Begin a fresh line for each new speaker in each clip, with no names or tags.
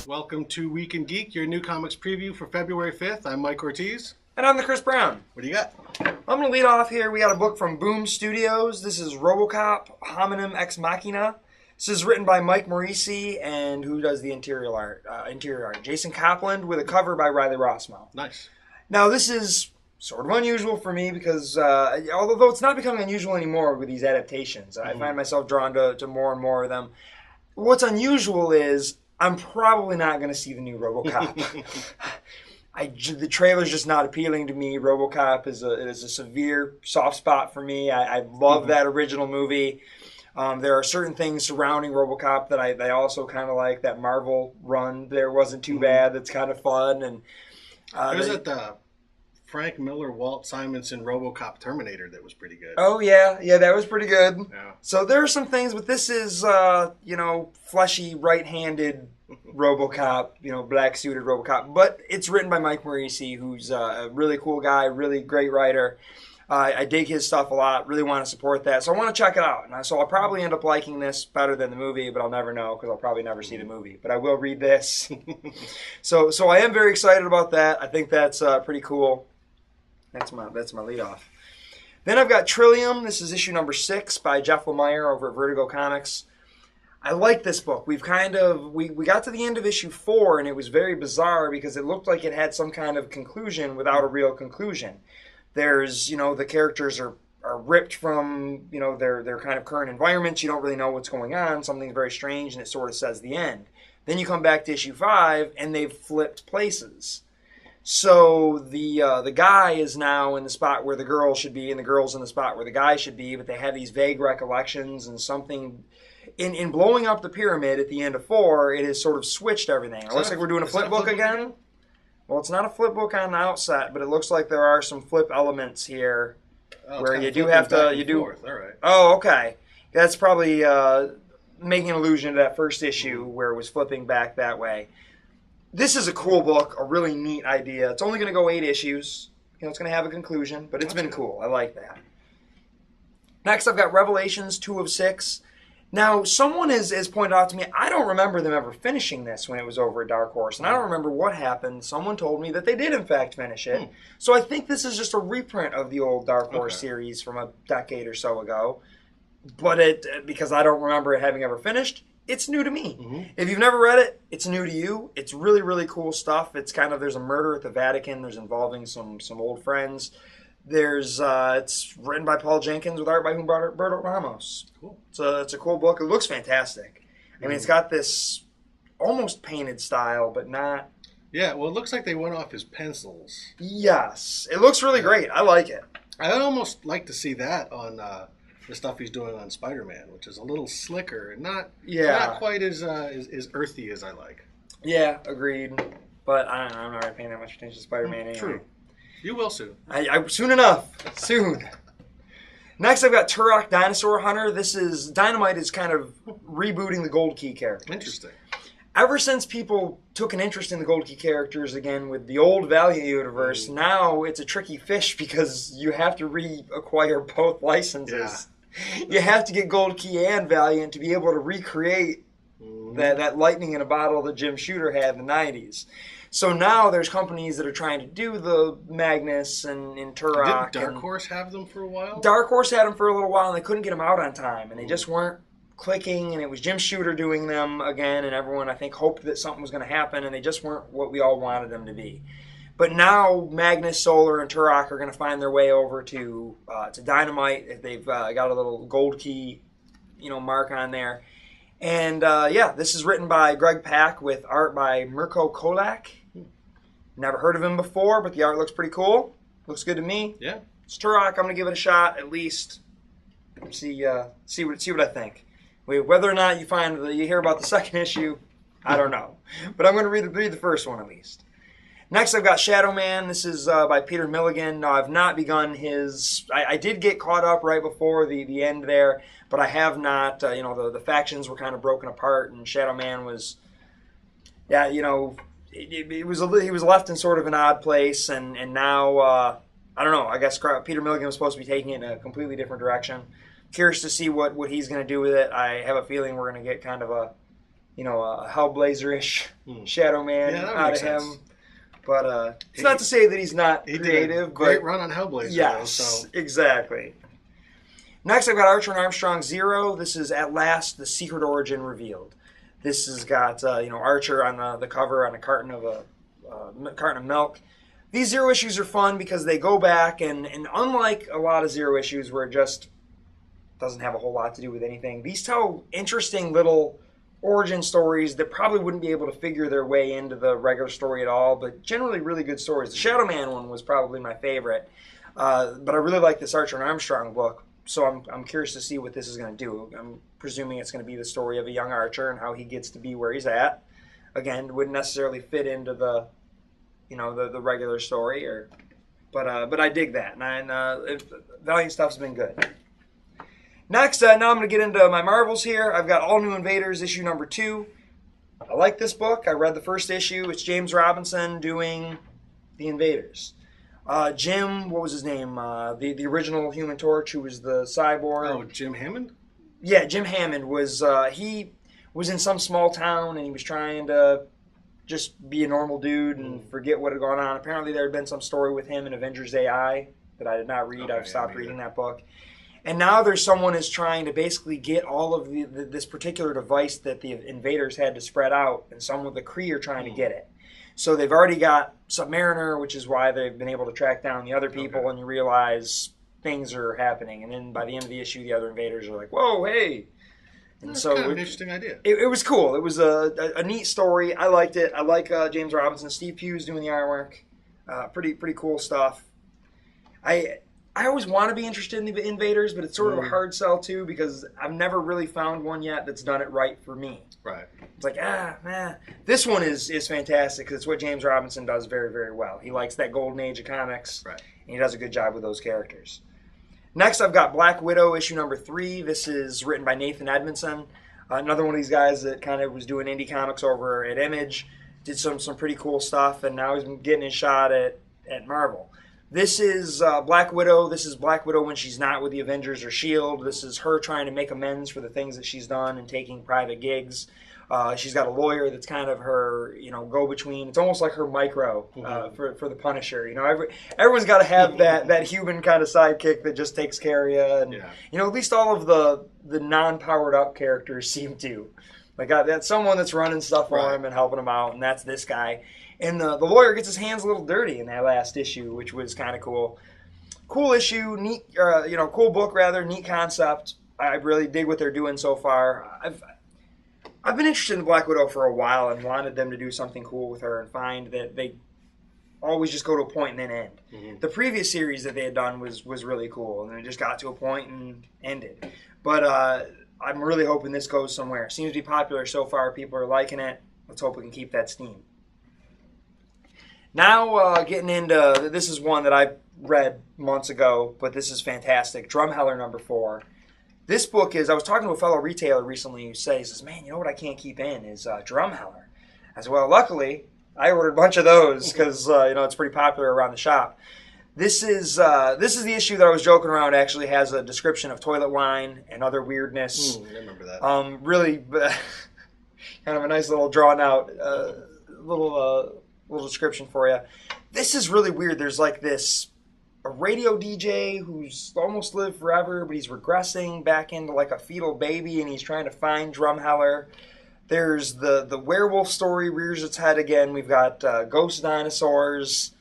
Welcome to Week in Geek, your new comics preview for February 5th. I'm Mike Ortiz.
And I'm the Chris Brown.
What do you got?
I'm going to lead off here. We got a book from Boom Studios. This is RoboCop, Hominem Ex Machina. This is written by Mike Morisi, and who does the interior art? Jason Copland, with a cover by Riley Rossmo.
Nice.
Now, this is sort of unusual for me because, although it's not becoming unusual anymore with these adaptations, I find myself drawn to more and more of them. What's unusual is I'm probably not going to see the new RoboCop. The trailer's just not appealing to me. RoboCop is a severe soft spot for me. I love that original movie. There are certain things surrounding RoboCop that I also kind of like. That Marvel run there wasn't too bad. That's kind of fun. And
there's the Frank Miller, Walt Simonson, RoboCop Terminator that was pretty good.
Oh yeah, that was pretty good.
Yeah.
So there are some things, but this is fleshy, right-handed RoboCop, black-suited RoboCop. But it's written by Mike Morisi, who's a really cool guy, really great writer. I dig his stuff a lot. Really want to support that, so I want to check it out. And so I'll probably end up liking this better than the movie, but I'll never know because I'll probably never see the movie. But I will read this. So I am very excited about that. I think that's pretty cool. That's my lead off. Then I've got Trillium. This is issue number 6 by Jeff Lemire over at Vertigo Comics. I like this book. We got to the end of issue 4, and it was very bizarre because it looked like it had some kind of conclusion without a real conclusion. There's, the characters are ripped from, their kind of current environments. You don't really know what's going on. Something's very strange, and it sort of says the end. Then you come back to issue 5, and they've flipped places. So the guy is now in the spot where the girl should be, and the girl's in the spot where the guy should be, but they have these vague recollections, and something in blowing up the pyramid at the end of 4, it has sort of switched everything. It looks like we're doing a flip book again. Well, it's not a flip book on the outset, but it looks like there are some flip elements here where you do have to
Forth. All right.
Oh, okay. That's probably making an allusion to that first issue where it was flipping back that way. This is a cool book, a really neat idea. It's only going to go 8 issues. It's going to have a conclusion, but it's been cool. I like that. Next, I've got Revelations 2 of 6. Now, someone has pointed out to me, I don't remember them ever finishing this when it was over at Dark Horse, and I don't remember what happened. Someone told me that they did, in fact, finish it. So I think this is just a reprint of the old Dark Horse series from a decade or so ago. But because I don't remember it having ever finished, it's new to me. If you've never read it, it's new to you. It's really, really cool stuff. It's there's a murder at the Vatican. There's involving some old friends. It's written by Paul Jenkins with art by Humberto Ramos.
Cool.
So it's a cool book. It looks fantastic. I mean, it's got this almost painted style, but not.
Yeah, well, it looks like they went off his pencils.
Yes. It looks really great. I like it.
I'd almost like to see that on the stuff he's doing on Spider-Man, which is a little slicker and not quite as earthy as I like.
Yeah, agreed. But I don't know. I'm not really paying that much attention to Spider-Man anyway.
True. You will soon.
I soon enough. Soon. Next, I've got Turok Dinosaur Hunter. Dynamite is kind of rebooting the Gold Key characters.
Interesting.
Ever since people took an interest in the Gold Key characters again with the old Valiant universe, now it's a tricky fish because you have to reacquire both licenses. Yeah. You have to get Gold Key and Valiant to be able to recreate that lightning in a bottle that Jim Shooter had in the 90s. So now there's companies that are trying to do the Magnus and Turok.
Didn't Dark Horse have them for a while?
Dark Horse had them for a little while, and they couldn't get them out on time, and they just weren't clicking, and it was Jim Shooter doing them again, and everyone, I think, hoped that something was going to happen, and they just weren't what we all wanted them to be. But now Magnus, Solar, and Turok are going to find their way over to Dynamite. They've got a little Gold Key, mark on there. And, this is written by Greg Pak with art by Mirko Kolak. Never heard of him before, but the art looks pretty cool. Looks good to me.
Yeah.
It's Turok. I'm going to give it a shot, at least. See what I think. Whether or not you hear about the second issue, I don't know. But I'm going to read the first one, at least. Next, I've got Shadow Man. This is by Peter Milligan. Now, I've not begun his. I did get caught up right before the end there, but I have not. The factions were kind of broken apart, and Shadow Man was, he was left in sort of an odd place, and now I don't know. I guess Peter Milligan was supposed to be taking it in a completely different direction. Curious to see what he's going to do with it. I have a feeling we're going to get kind of a Hellblazer-ish Shadow Man out of him. But it's not to say that he's not creative.
Great run on Hellblazer.
Yes,
though, so.
Exactly. Next, I've got Archer and Armstrong Zero. This is At Last, the Secret Origin Revealed. This has got Archer on the cover on a carton of milk. These Zero issues are fun because they go back and unlike a lot of Zero issues where it just doesn't have a whole lot to do with anything, these tell interesting little origin stories that probably wouldn't be able to figure their way into the regular story at all, but generally really good stories. The Shadow Man one was probably my favorite, but I really like this Archer and Armstrong book, so I'm curious to see what this is going to do. I'm presuming it's going to be the story of a young Archer and how he gets to be where he's at. Again, it wouldn't necessarily fit into the regular story, but I dig that, and Valiant stuff's been good. Next, now I'm going to get into my Marvels here. I've got All New Invaders, issue number 2. I like this book. I read the first issue. It's James Robinson doing the Invaders. Jim, what was his name? The original Human Torch, who was the cyborg.
Oh, Jim Hammond?
Yeah, Jim Hammond was. He was in some small town, and he was trying to just be a normal dude and forget what had gone on. Apparently, there had been some story with him in Avengers AI that I did not read. I've stopped reading that book. And now there's someone who's trying to basically get all of this particular device that the invaders had to spread out, and some of the Kree are trying to get it. So they've already got Submariner, which is why they've been able to track down the other people, and you realize things are happening. And then by the end of the issue, the other invaders are like, whoa, hey. And
That's
so
kind of an interesting idea.
It was cool. It was a neat story. I liked it. I like James Robinson. Steve Pugh's doing the artwork. Pretty cool stuff. I always want to be interested in the invaders, but it's sort of a hard sell too because I've never really found one yet that's done it right for me.
Right.
It's like, This one is fantastic because it's what James Robinson does very, very well. He likes that golden age of comics,
right,
and he does a good job with those characters. Next, I've got Black Widow, issue number 3. This is written by Nathan Edmondson, another one of these guys that kind of was doing indie comics over at Image, did some pretty cool stuff, and now he's been getting his shot at Marvel. This is Black Widow. This is Black Widow when she's not with the Avengers or S.H.I.E.L.D. This is her trying to make amends for the things that she's done and taking private gigs. She's got a lawyer that's kind of her, go-between. It's almost like her micro for the Punisher. Everyone's got to have that human kind of sidekick that just takes care of you. And, at least all of the non-powered up characters seem to. Like that's someone that's running stuff for him and helping him out, and that's this guy. And the lawyer gets his hands a little dirty in that last issue, which was kind of cool. Cool issue, neat, cool book rather, neat concept. I really dig what they're doing so far. I've been interested in Black Widow for a while and wanted them to do something cool with her and find that they always just go to a point and then end. Mm-hmm. The previous series that they had done was really cool, and it just got to a point and ended. But I'm really hoping this goes somewhere. It seems to be popular so far. People are liking it. Let's hope we can keep that steam. Now getting into, this is one that I read months ago, but this is fantastic. Drumheller number 4. This book is, I was talking to a fellow retailer recently who says, man, you know what I can't keep in is Drumheller. I said, well, luckily, I ordered a bunch of those because, it's pretty popular around the shop. This is the issue that I was joking around. It actually has a description of toilet wine and other weirdness.
I remember that.
Really kind of a nice little drawn out little description for you. This is really weird. There's like a radio DJ who's almost lived forever, but he's regressing back into like a fetal baby, and he's trying to find Drumheller. There's the werewolf story rears its head again. We've got ghost dinosaurs.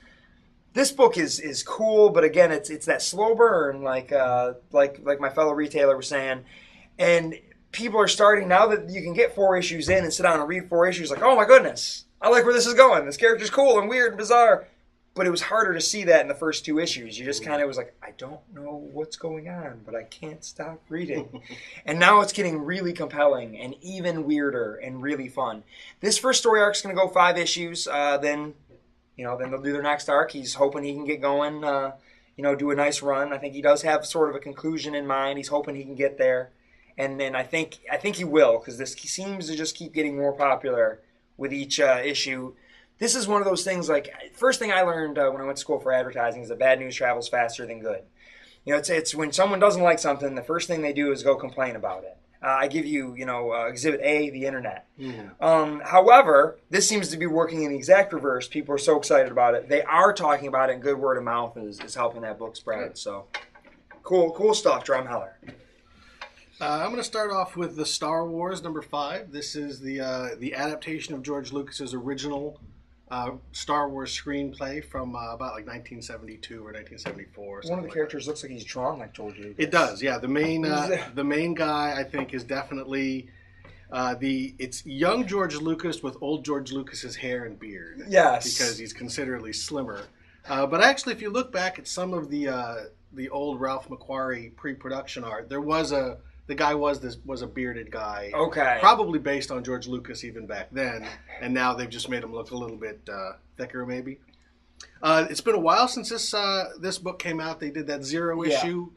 This book is cool, but again, it's that slow burn, like my fellow retailer was saying, and people are starting now that you can get 4 issues in and sit down and read 4 issues. Like, oh my goodness, I like where this is going. This character's cool and weird and bizarre. But it was harder to see that in the first 2 issues. You just kind of was like, I don't know what's going on, but I can't stop reading. And now it's getting really compelling and even weirder and really fun. This first story arc is going to go 5 issues. Then they'll do their next arc. He's hoping he can get going, do a nice run. I think he does have sort of a conclusion in mind. He's hoping he can get there. And then I think he will, because this seems to just keep getting more popular with each issue. This is one of those things, like, first thing I learned when I went to school for advertising is that bad news travels faster than good. It's when someone doesn't like something, the first thing they do is go complain about it. I give you, Exhibit A, the internet.
Mm.
However, this seems to be working in the exact reverse. People are so excited about it. They are talking about it, and good word of mouth is helping that book spread. So, cool stuff, Drumheller.
I'm going to start off with the Star Wars #5. This is the adaptation of George Lucas's original Star Wars screenplay from about like 1972 or 1974.
One of the characters looks like he's drawn like George Lucas.
It does, yeah. The main guy, I think, is definitely it's young George Lucas with old George Lucas's hair and beard.
Yes,
because he's considerably slimmer. But actually, if you look back at some of the old Ralph McQuarrie pre-production art, the guy was a bearded guy.
Okay.
Probably based on George Lucas even back then, and now they've just made him look a little bit thicker, maybe. It's been a while since this book came out. They did that zero issue,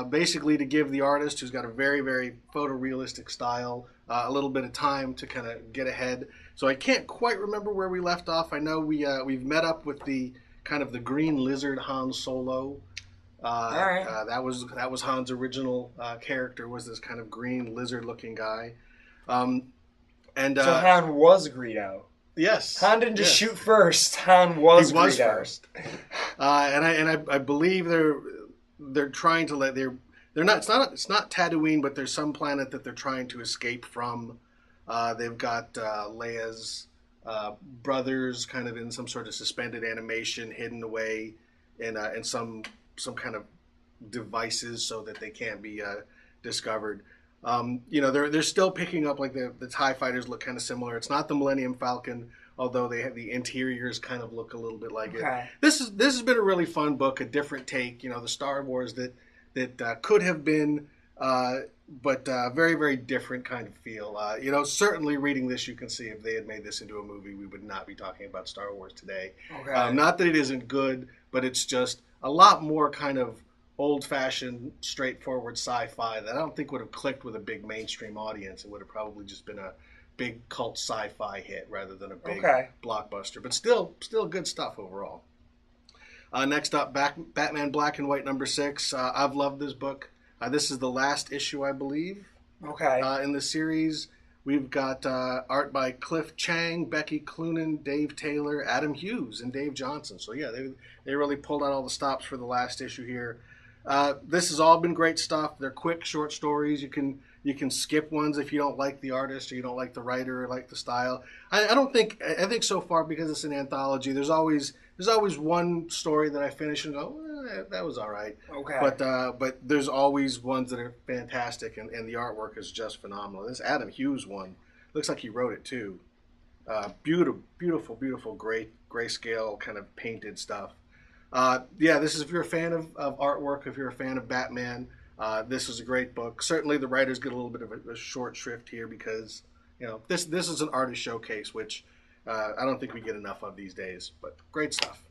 basically to give the artist, who's got a very, very photorealistic style, a little bit of time to kind of get ahead. So I can't quite remember where we left off. I know we've met up with the kind of the green lizard Han Solo.
All right.
That was Han's original character, was this kind of green lizard-looking guy. So
Han was Greedo.
Yes.
Han didn't just shoot first. Han was Greedo.
First. I believe they're trying to they're not. It's not Tatooine, but there's some planet that they're trying to escape from. They've got Leia's brothers kind of in some sort of suspended animation, hidden away in some kind of devices so that they can't be discovered. They're still picking up, like the TIE fighters look kind of similar. It's not the Millennium Falcon, although they have the interiors kind of look a little bit like it. This has been a really fun book, a different take. The Star Wars that could have been, but very, very different kind of feel. Certainly reading this, you can see if they had made this into a movie, we would not be talking about Star Wars today. Not that it isn't good, but it's just a lot more kind of old-fashioned, straightforward sci-fi that I don't think would have clicked with a big mainstream audience. It would have probably just been a big cult sci-fi hit rather than a big blockbuster. But still good stuff overall. Next up, Batman Black and White #6. I've loved this book. This is the last issue, I believe, in the series. We've got art by Cliff Chang, Becky Cloonan, Dave Taylor, Adam Hughes, and Dave Johnson. So yeah, they really pulled out all the stops for the last issue here. This has all been great stuff. They're quick, short stories. You can skip ones if you don't like the artist or you don't like the writer or like the style. I think so far, because it's an anthology, there's always one story that I finish and go, that was all right. But there's always ones that are fantastic, and the artwork is just phenomenal. This Adam Hughes one looks like he wrote it too. Beautiful grayscale kind of painted stuff. This is if you're a fan of artwork, if you're a fan of Batman, this is a great book. Certainly the writers get a little bit of a short shrift here because this is an artist showcase, which I don't think we get enough of these days, but great stuff.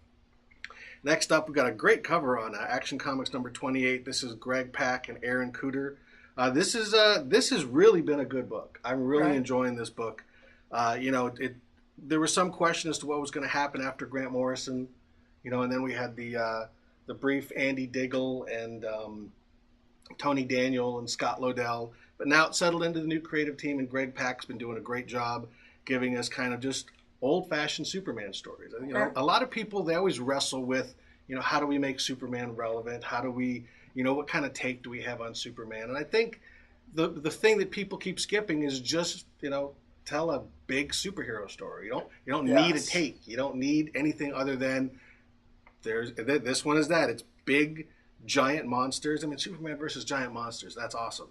Next up, we've got a great cover on Action Comics #28. This is Greg Pak and Aaron Cooter. This has really been a good book. I'm really enjoying this book. There was some question as to what was going to happen after Grant Morrison, and then we had the brief Andy Diggle and Tony Daniel and Scott Lobdell. But now it's settled into the new creative team, and Greg Pak's been doing a great job giving us kind of just old-fashioned Superman stories. A lot of people, they always wrestle with, how do we make Superman relevant? How do we, what kind of take do we have on Superman? And I think the thing that people keep skipping is just, tell a big superhero story. You don't need a take. You don't need anything other than this one is that. It's big, giant monsters. I mean, Superman versus giant monsters. That's awesome.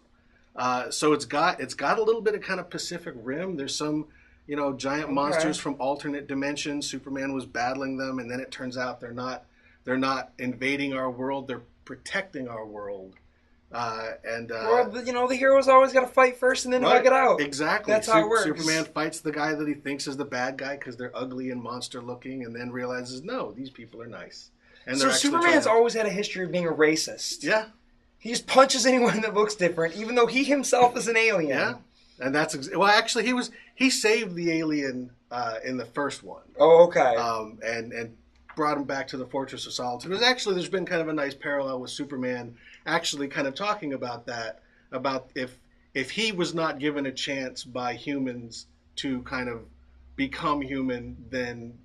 So it's got a little bit of kind of Pacific Rim. There's some giant monsters from alternate dimensions. Superman was battling them, and then it turns out they're not invading our world. They're protecting our world. The hero's always got to fight first and then hug it out. Exactly.
That's how it works.
Superman fights the guy that he thinks is the bad guy because they're ugly and monster looking, and then realizes, no, these people are nice. And
so Superman's always had a history of being a racist.
Yeah.
He just punches anyone that looks different, even though he himself is an alien.
Yeah. And that's actually he saved the alien in the first one.
Oh, okay.
And brought him back to the Fortress of Solitude. There's been kind of a nice parallel with Superman actually kind of talking about that, about if if he was not given a chance by humans to kind of become human, then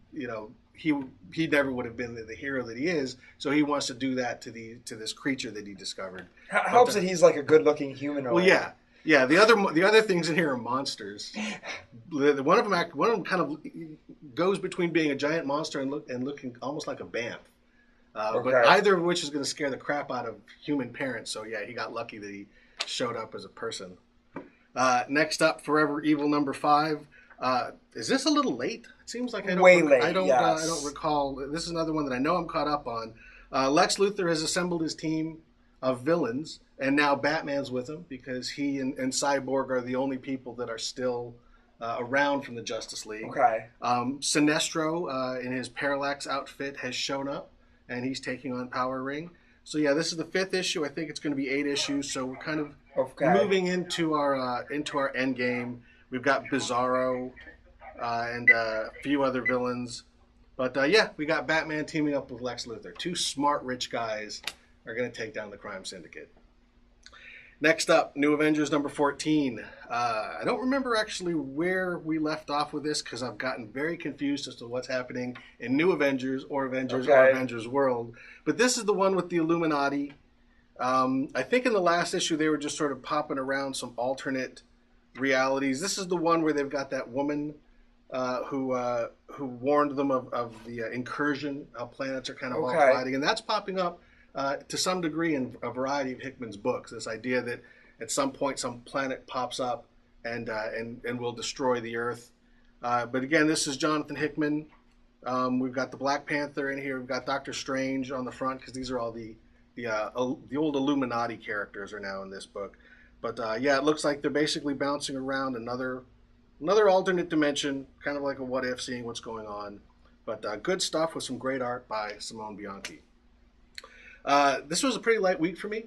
he never would have been the hero that he is. So he wants to do that to this creature that he discovered.
Helps that he's like a good-looking humanoid.
Well, yeah. Yeah, the other things in here are monsters. One of them kind of goes between being a giant monster and looking almost like a bamf. But either of which is going to scare the crap out of human parents. So yeah, he got lucky that he showed up as a person. Next up, Forever Evil number 5. Is this a little late? It seems like I don't recall. This is another one that I know I'm caught up on. Lex Luthor has assembled his team of villains, and now Batman's with him because he and Cyborg are the only people that are still around from the Justice League.
Okay.
Sinestro, in his Parallax outfit, has shown up, and he's taking on Power Ring. So yeah, this is the 5th issue. I think it's going to be 8 issues. So we're kind of moving into our end game. We've got Bizarro and a few other villains, but yeah, we got Batman teaming up with Lex Luthor. 2 smart, rich guys are going to take down the crime syndicate. Next up, New Avengers number 14. I don't remember actually where we left off with this because I've gotten very confused as to what's happening in New Avengers or Avengers World. But this is the one with the Illuminati. I think in the last issue they were just sort of popping around some alternate realities. This is the one where they've got that woman who warned them of the incursion, how planets are kind of all colliding. And that's popping up to some degree in a variety of Hickman's books. This idea that at some point some planet pops up and will destroy the Earth. But again, this is Jonathan Hickman. We've got the Black Panther in here. We've got Doctor Strange on the front because these are all the old Illuminati characters are now in this book. But yeah, it looks like they're basically bouncing around another alternate dimension, kind of like a what if, seeing what's going on. But good stuff with some great art by Simone Bianchi. This was a pretty light week for me.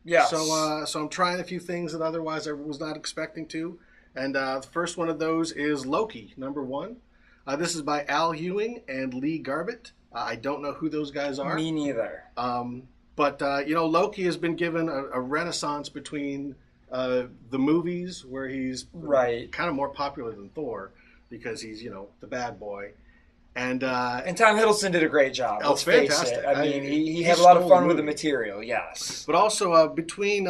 Yeah.
So I'm trying a few things that otherwise I was not expecting to. And the first one of those is Loki, number 1. This is by Al Ewing and Lee Garbett. I don't know who those guys are.
Me neither.
But Loki has been given a renaissance between the movies, where he's kind of more popular than Thor because he's the bad boy. And
Tom Hiddleston did a great job.
Oh,
let's
fantastic!
Face it. I mean, he had a lot of fun with the material. Yes,
but also between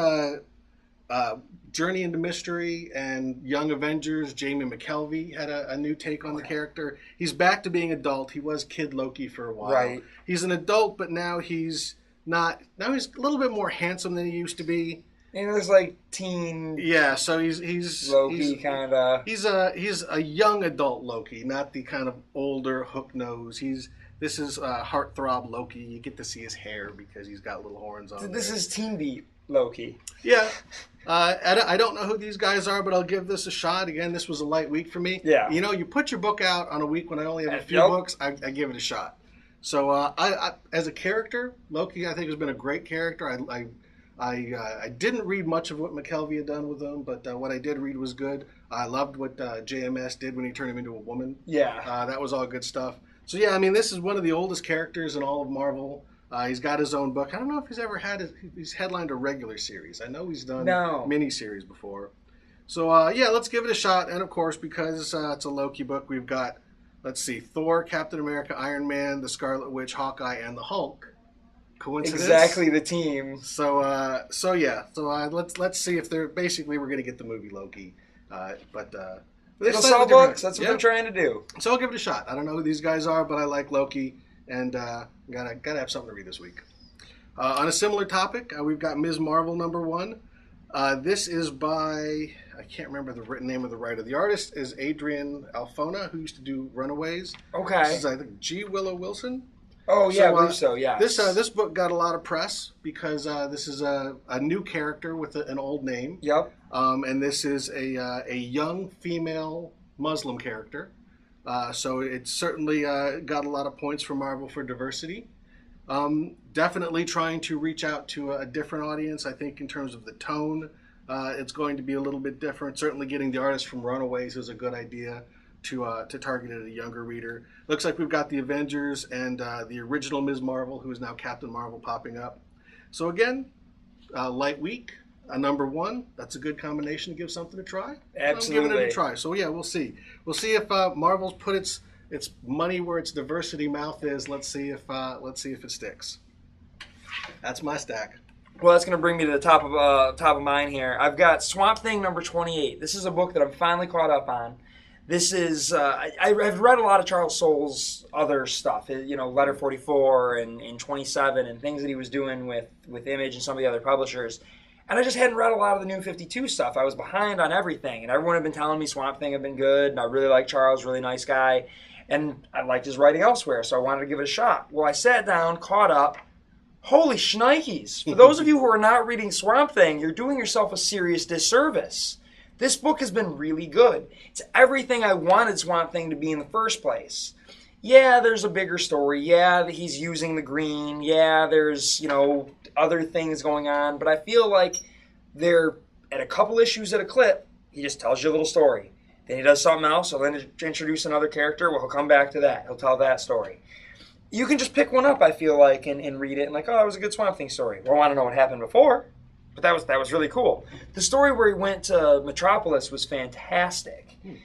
Journey into Mystery and Young Avengers, Jamie McKelvey had a new take on the character. He's back to being adult. He was Kid Loki for a while.
Right.
He's an adult, but now he's not. Now he's a little bit more handsome than he used to be.
And it was like teen.
Yeah, so he's
Loki kind of.
He's a young adult Loki, not the kind of older hook nose. This is heartthrob Loki. You get to see his hair because he's got little horns on.
This is Teen Beat Loki.
Yeah, I don't know who these guys are, but I'll give this a shot. Again, this was a light week for me.
Yeah,
you put your book out on a week when I only have a few books. I give it a shot. So I as a character, Loki I think has been a great character. I didn't read much of what McKelvey had done with him, but what I did read was good. I loved what JMS did when he turned him into a woman.
Yeah.
That was all good stuff. So, yeah, I mean, this is one of the oldest characters in all of Marvel. He's got his own book. I don't know if he's ever he's headlined a regular series. I know he's done miniseries before. So, yeah, let's give it a shot. And, of course, because it's a Loki book, we've got, Thor, Captain America, Iron Man, the Scarlet Witch, Hawkeye, and the Hulk. Coincidence?
Exactly the team.
So let's see if they're basically we're gonna get the movie Loki, but
it'll sell books. That's what they're trying to do.
So I'll give it a shot. I don't know who these guys are, but I like Loki, and gotta have something to read this week. On a similar topic, we've got Ms. Marvel number 1. This is by I can't remember the written name of the writer. The artist is Adrian Alfona, who used to do Runaways.
Okay.
This is I think G. Willow Wilson.
Oh, yeah, I believe so, yeah.
This book got a lot of press because this is a new character with an old name.
Yep.
And this is a young female Muslim character. So it certainly got a lot of points from Marvel for diversity. Definitely trying to reach out to a different audience, I think, in terms of the tone. It's going to be a little bit different. Certainly getting the artist from Runaways is a good idea to target at a younger reader. Looks like we've got the Avengers and the original Ms. Marvel, who is now Captain Marvel, popping up. So again, light week. a number one. That's a good combination to give something a try.
Absolutely.
I'm giving it a try. So yeah, we'll see. We'll see if Marvel's put its money where its diversity mouth is. Let's see if it sticks. That's my stack.
Well, that's going to bring me to the top of mine here. I've got Swamp Thing number 28. This is a book that I'm finally caught up on. This is I've read a lot of Charles Soule's other stuff, Letter 44 and 27 and things that he was doing with Image and some of the other publishers. And I just hadn't read a lot of the New 52 stuff. I was behind on everything, and everyone had been telling me Swamp Thing had been good, and I really like Charles, really nice guy, and I liked his writing elsewhere, so I wanted to give it a shot. Well, I sat down, caught up. Holy shnikes. For those of you who are not reading Swamp Thing, you're doing yourself a serious disservice. This book has been really good. It's everything I wanted Swamp Thing to be in the first place. Yeah, there's a bigger story. Yeah, he's using the green. Yeah, there's, other things going on. But I feel like they're at a couple issues at a clip. He just tells you a little story. Then he does something else. He'll then introduce another character. Well, he'll come back to that. He'll tell that story. You can just pick one up, I feel like, and read it. And like, oh, it was a good Swamp Thing story. Well, I want to know what happened before. But that was really cool. The story where he went to Metropolis was fantastic. And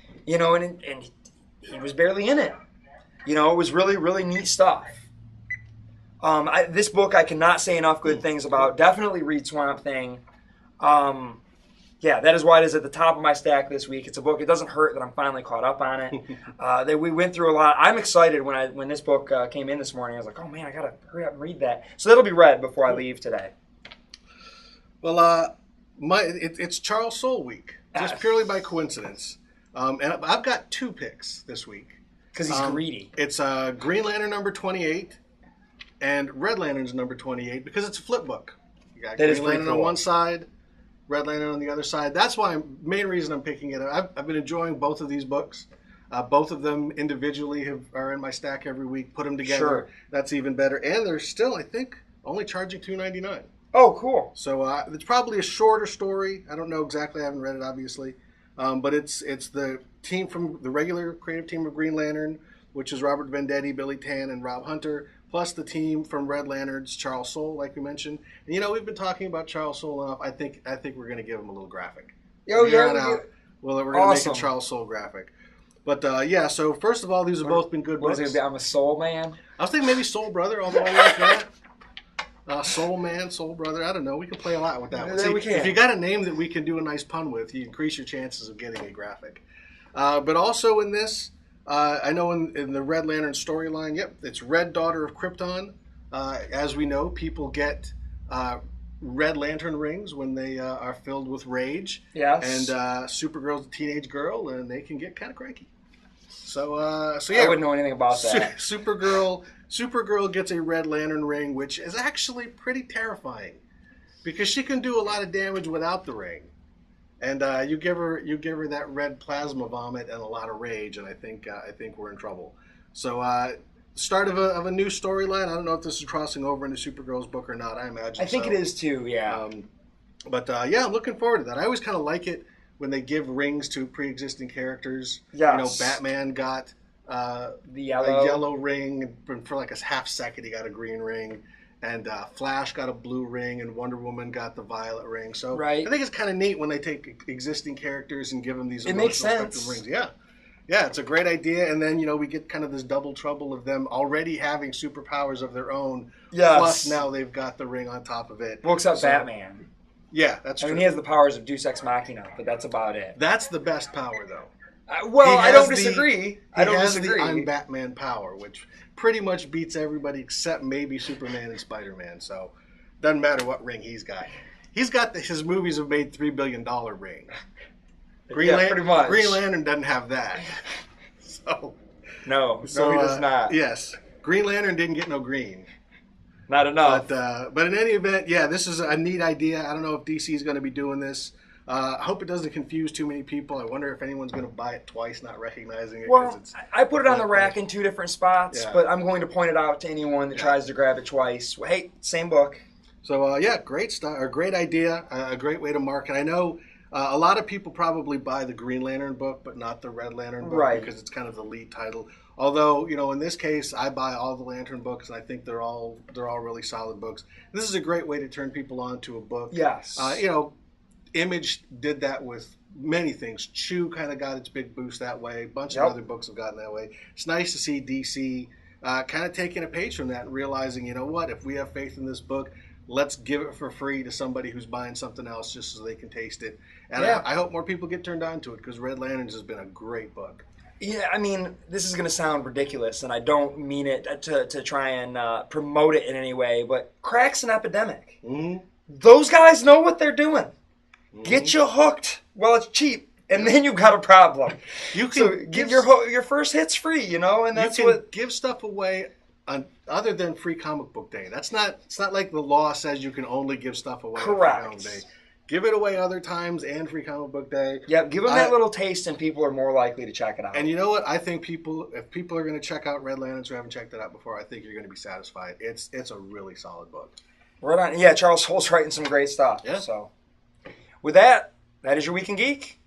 he was barely in it. It was really, really neat stuff. This book I cannot say enough good things about. Definitely read Swamp Thing. That is why it is at the top of my stack this week. It's a book. It doesn't hurt that I'm finally caught up on it. We went through a lot. I'm excited when this book came in this morning. I was like, oh man, I gotta hurry up and read that. So that'll be read before I leave today.
Well, it's Charles Soule week, just purely by coincidence. And I've got two picks this week.
Because he's greedy.
It's Green Lantern number 28 and Red Lantern's number 28 because it's a flip book. You got Green Lantern on one side, Red Lantern on the other side. That's why main reason I'm picking it. I've been enjoying both of these books. Both of them individually are in my stack every week. Put them together.
Sure.
That's even better. And they're still, I think, only charging $2.99.
Oh, cool.
So it's probably a shorter story. I don't know exactly. I haven't read it, obviously. But it's the team from the regular creative team of Green Lantern, which is Robert Venditti, Billy Tan, and Rob Hunter, plus the team from Red Lantern's Charles Soule, like we mentioned. And, we've been talking about Charles Soule enough. I think we're going to give him a little graphic.
We're going to
make a Charles Soule graphic. But, so first of all, these have both been good books.
What is it? I'm a Soul Man?
I was thinking maybe Soul Brother, although I like that. Soul Man, Soul Brother, I don't know. We can play a lot with that one. See,
we can.
If you got a name that we can do a nice pun with, you increase your chances of getting a graphic. But also in this, I know in the Red Lantern storyline, it's Red Daughter of Krypton. As we know, people get Red Lantern rings when they are filled with rage.
Yes.
And Supergirl's a teenage girl, and they can get kind of cranky. So
I wouldn't know anything about that.
Supergirl gets a Red Lantern ring, which is actually pretty terrifying because she can do a lot of damage without the ring. And you give her that red plasma vomit and a lot of rage, and I think we're in trouble. So start of a new storyline. I don't know if this is crossing over into Supergirl's book or not. I imagine.
I think it is too. Yeah.
I'm looking forward to that. I always kind of like it when they give rings to pre-existing characters.
Yes.
Batman got a yellow ring. For like a half second, he got a green ring. And Flash got a blue ring, and Wonder Woman got the violet ring. So
right.
I think it's kind of neat when they take existing characters and give them these
emotional
spectrum rings. Yeah, it's a great idea. And then, we get kind of this double trouble of them already having superpowers of their own.
Yes.
Plus now they've got the ring on top of it.
Well, except Batman.
Yeah, that's true.
I mean, he has the powers of Deus Ex Machina, but that's about it.
That's the best power, though.
I don't disagree.
He has the I'm Batman power, which pretty much beats everybody except maybe Superman and Spider-Man. So doesn't matter what ring he's got. He's got his movies have made $3 billion ring.
Pretty much.
Green Lantern doesn't have that.
No, he does not.
Yes, Green Lantern didn't get no green.
Not enough.
But in any event, this is a neat idea. I don't know if DC is going to be doing this. I hope it doesn't confuse too many people. I wonder if anyone's going to buy it twice, not recognizing it.
Well, I put it on the rack in 2 different spots, but I'm going to point it out to anyone that tries to grab it twice. Hey, same book.
So, great stuff, a great idea, a great way to market. I know a lot of people probably buy the Green Lantern book, but not the Red Lantern book because it's kind of the lead title. Although, in this case, I buy all the Lantern books, and I think they're all really solid books. This is a great way to turn people on to a book.
Yes.
Image did that with many things. Chew kind of got its big boost that way. A bunch of
Yep.
other books have gotten that way. It's nice to see DC kind of taking a page from that and realizing, you know what, if we have faith in this book, let's give it for free to somebody who's buying something else just so they can taste it. And
Yeah.
I hope more people get turned on to it because Red Lanterns has been a great book.
Yeah, I mean, this is going to sound ridiculous, and I don't mean it to try and promote it in any way, but crack's an epidemic.
Mm-hmm.
Those guys know what they're doing.
Mm-hmm.
Get you hooked while it's cheap, and then you've got a problem.
You can
So give your first hits free, you know, and that's
you can
what.
give stuff away on, other than Free Comic Book Day. It's not like the law says you can only give stuff away on Free Comic Day. Give it away other times and Free Comic Book Day.
Yeah, give them that little taste, and people are more likely to check it out.
And you know what? I think if people are going to check out Red Lanterns who haven't checked it out before, I think you're going to be satisfied. It's a really solid book.
Right on. Yeah, Charles Soule's writing some great stuff.
Yeah.
So, with that, that is your Week in Geek.